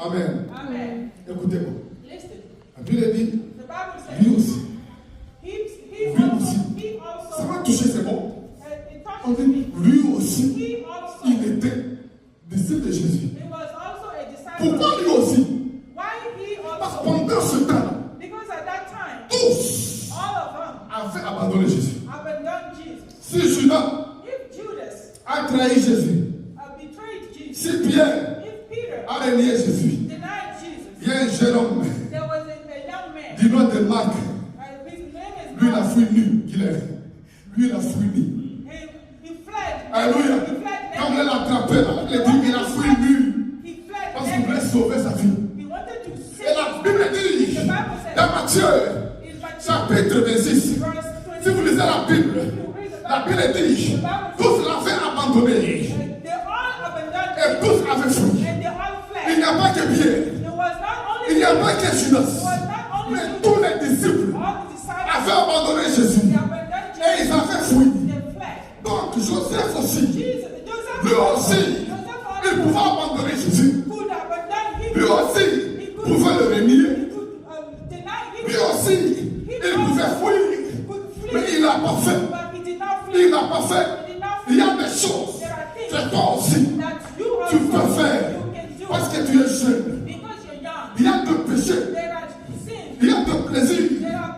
Amen. Amen. Écoutez-moi. Listen. La Bible dit, The Bible says lui aussi. he Ça m'a also touché, c'est bon. it On touches me. dit, lui aussi, He also il était disciple de Jésus. he was also a disciple. Pourquoi lui aussi? Why he Parce que also? pendant ce temps, Because at that time, tous all of them avaient abandonné Jésus. abandoned Jesus. Si Judas If Judas a trahi Jésus, betrayed Jesus, si Pierre if Peter a renié Jésus, denied Jesus, il y a un jeune homme there was a young man. du nom de Marc. His name is Lui, il a Mark. fui nu. Lui, il a fui nu. He fled. Alléluia. He fled Quand naked. on l'a attrapé, il a dit qu'il a fui nu. He fled Parce qu'il voulait naked. sauver sa vie. He wanted to Et save la his Bible life. dit, The Bible says dans Matthieu, in Matthew, chapitre 26, verse si vous 20, lisez la Bible, la Bible dit, tous l'avaient abandonné. they all abandoned Et him, tous avaient fui. and they all Il fled. n'y a pas que Pierre. There was not only Il n'y a pas que it Judas. was not only Mais Judas, tous les disciples all the disciples, avaient abandonné Jésus. they abandoned Et ils Jesus, avaient fui. they fled. Donc Joseph aussi, Joseph lui aussi, il also pouvait abandonner Jésus. could abandon him. Lui aussi, He could, pouvait le renier. he could deny him. Lui aussi, il pouvait fuir. He could flee, Mais il n'a pas fait. but he did not flee. Il n'a pas fait. He did not Il y a flee. des choses There are things que toi aussi, that you tu also peux faire. you can do Parce que tu es jeune. because you're young. Il y a de péchés. There are sins. Il y a de plaisirs There are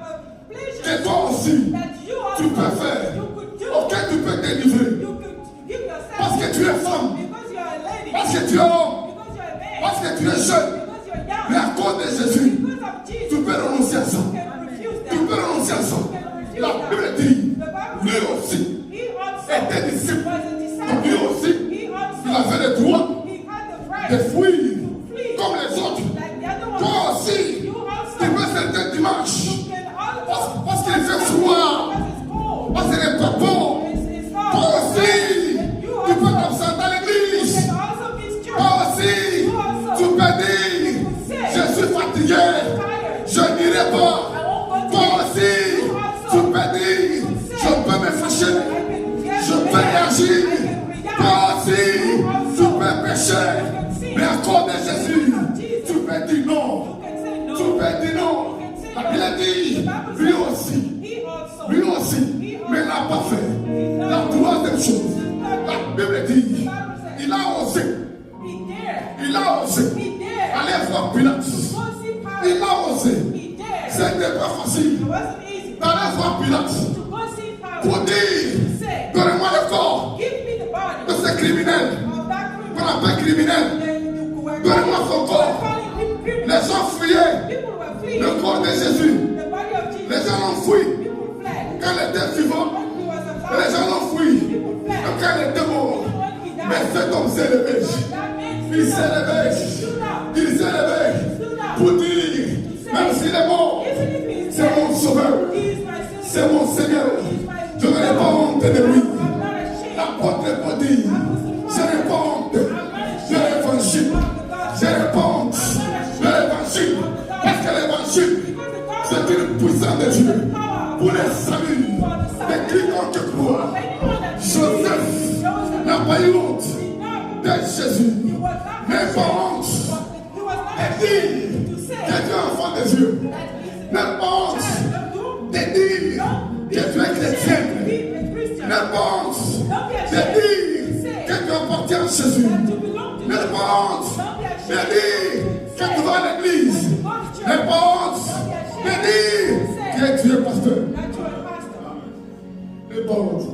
pleasures que toi aussi, that you tu also peux faire. you could do. Auquel tu peux délivrer. You could give yourself Parce que tu es femme. because you're a lady. Parce que tu es homme. Because you're a man. Parce que tu es jeune. Because you're Mais young. à cause de Jésus, Because of Jesus. tu peux renoncer à ça. You can refuse Tu that. peux renoncer à ça. You can refuse La that. Bible dit, The Bible lui says aussi, he also était disciple. was a Donc disciple. lui aussi, He also il avait le droit he had the right de fuir to flee comme les autres. like the other one. Toi aussi, You also tu peux certains dimanches. you can also Parce qu'il fait froid. because it's cold. Parce qu'il n'est pas bon. It's Toi hot. aussi, And you tu peux also t'absenter à you l'église. can also miss church. Toi aussi, tu peux dire, je suis fatigué. Je n'irai pas. I won't go to Toi church. aussi, tu peux dire, je peux me fâcher. Je peux réagir. Toi aussi, tu peux pécher. Mais à cause de Jésus, tu peux dire non. Tu peux dire non. La Bible dit, lui aussi, lui aussi, mais il n'a pas fait. La troisième chose, la Bible dit, il a osé, il a osé aller voir Pilate. Il a osé. C'était pas facile d'aller voir Pilate pour dire, donnez-moi le corps de ce criminel, qu'on appelle criminel. Donnez-moi son corps. Les gens fuyaient le corps de Jésus. Les gens l'ont fui quand il était vivant. Les gens l'ont fui quand il était mort. Mais cet homme s'est levé. Il s'est levé. Il s'est levé pour dire, même s'il est mort, c'est mon sauveur. C'est mon Seigneur. Je n'ai pas honte de lui. L'apôtre Paul dit, je n'ai pas honte de l'évangile. Je n'ai pas honte de l'évangile. Parce que l'évangile, c'est une puissance de Dieu pour les saluts de quiconque croit. Joseph n'a pas eu honte de Jésus. N'a pas honte de dire que tu es enfant de Dieu. N'a pas honte de dire que tu es chrétienne. N'a pas honte de dire que tu appartiens à Jésus. N'a pas honte de dire que tu vas à l'église. N'a pas honte de dire que tu es pasteur. N'a pas honte.